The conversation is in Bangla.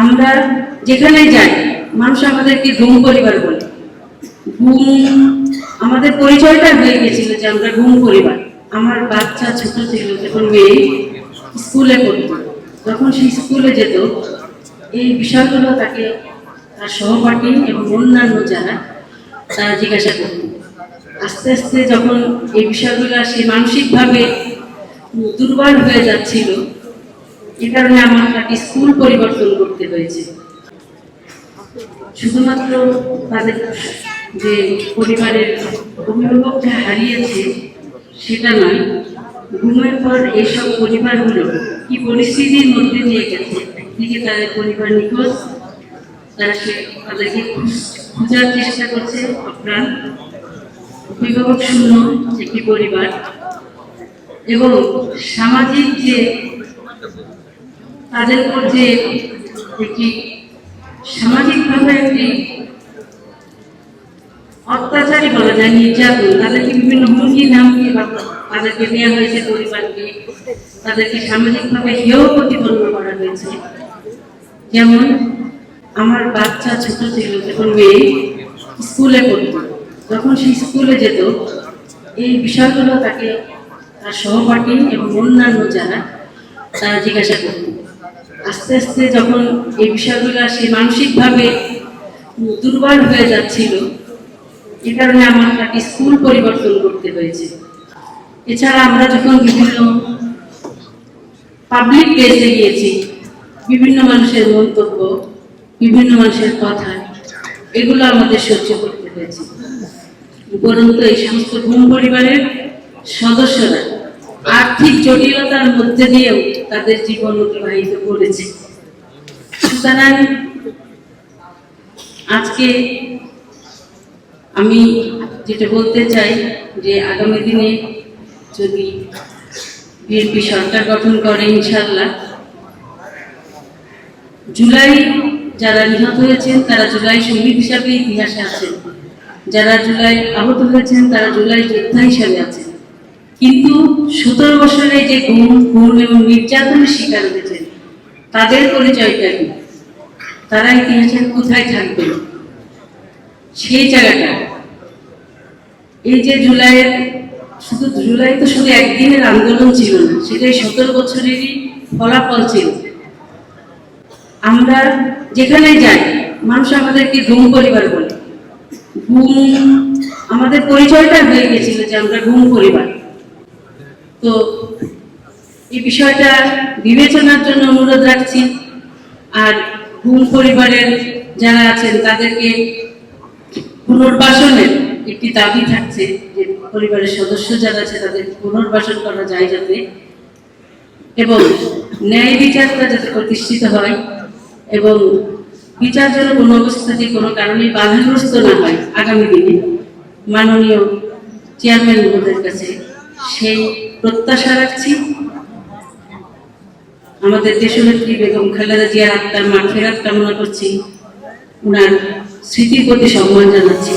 আমরা যেখানেই যাই মানুষ আমাদেরকে ঘুম পরিবার বলে। ঘুম আমাদের পরিচয়টা হয়ে গেছিল যে আমরা ঘুম পরিবার। আমার বাচ্চা ছোট ছিল যখন মেয়ে স্কুলে পড়তো, যখন সে স্কুলে যেত এই বিষয়গুলো তাকে তার সহপাঠী এবং অন্যান্য যারা তারা জিজ্ঞাসা করত। আস্তে আস্তে যখন এই বিষয়গুলো সে মানসিকভাবে দুর্বল হয়ে যাচ্ছিল, এ কারণে আমার তাকে স্কুল পরিবর্তন করতে হয়েছে। শুধুমাত্র তাদের যে পরিবারের অভিভাবকটা হারিয়েছে সেটা নয়, ঘুমের পর এইসব পরিবারগুলো কি পরিস্থিতির মধ্যে নিয়ে গেছে। একদিকে তাদের পরিবার নিখোঁজ, তারা তাদেরকে খোঁজার চেষ্টা করছে অপ্রাণ, অভিভাবক শূন্য একটি পরিবার, এবং সামাজিক যে তাদের উপর যে একটি সামাজিকভাবে একটি অত্যাচারী বলা যায়, নির্যাতন, তাদেরকে বিভিন্ন হুমকি নামকি তাদেরকে দেওয়া হয়েছে, পরিবারকে তাদেরকে সামাজিকভাবে হেয় প্রতিপন্ন করা হয়েছে। যেমন আমার বাচ্চা ছোট ছিল যখন মেয়ে স্কুলে পড়তো, যখন সে স্কুলে যেত এই বিষয়গুলো তাকে তার সহপাঠী এবং অন্যান্য যারা তারা জিজ্ঞাসা করত। আস্তে আস্তে যখন এই বিষয়গুলো সে মানসিকভাবে দুর্বল হয়ে যাচ্ছিল, এ কারণে আমার তাকে স্কুল পরিবর্তন করতে হয়েছে। এছাড়া আমরা যখন বিভিন্ন পাবলিক প্লেসে গিয়েছি, বিভিন্ন মানুষের মন্তব্য, বিভিন্ন মানুষের কথা, এগুলো আমাদের সহ্য করতে হয়েছে। উপরন্তু এই সমস্ত ঘুম পরিবারের সদস্যরা আর্থিক জটিলতার মধ্যে দিয়েও তাদের জীবন অতিবাহিত করেছে। সুতরাং আজকে আমি যেটা বলতে চাই যে আগামী দিনে যদি বিএনপি সরকার গঠন করে, ইনশাআল্লাহ জুলাই যারা নিহত হয়েছেন তারা জুলাই শহীদ হিসাবে ইতিহাসে আছেন, যারা জুলাই আহত হয়েছেন তারা জুলাই যোদ্ধা হিসাবে আছেন। কিন্তু 17 বছরে যে গুম এবং নির্যাতনের শিকার হয়েছেন তাদের পরিচয়টা কি, তারা ইতিহাসের কোথায় থাকবে? সেই জায়গাটা এই যে জুলাই তো শুধু একদিনের আন্দোলন ছিল না, সেটাই 17 বছরেরই ফলাফল ছিল। আমরা যেখানেই যাই মানুষ আমাদেরকে ঘুম পরিবার বলে। ঘুম আমাদের পরিচয়টা হয়ে গেছিল যে আমরা ঘুম পরিবার। তো এই বিষয়টা বিবেচনার জন্য অনুরোধ রাখছি। আর ঘুম পরিবারের যারা আছেন তাদেরকে পুনর্বাসনের একটি দাবি থাকছে যে পরিবারের সদস্য যারা আছে তাদের পুনর্বাসন করা যায় যাতে, এবং ন্যায় বিচারটা যাতে প্রতিষ্ঠিত হয় এবং বিচার যেন কোনো অবস্থাতে কোনো কারণে বাধাগ্রস্ত না হয়। আগামী দিনে মাননীয় চেয়ারম্যান মহোদয়ের কাছে সেই প্রত্যাশা রাখছি। আমাদের দেশনেত্রী বেগম খালেদা জিয়ার আত্মার মাগফিরাত কামনা করছি, ওনার স্মৃতির প্রতি সম্মান জানাচ্ছি।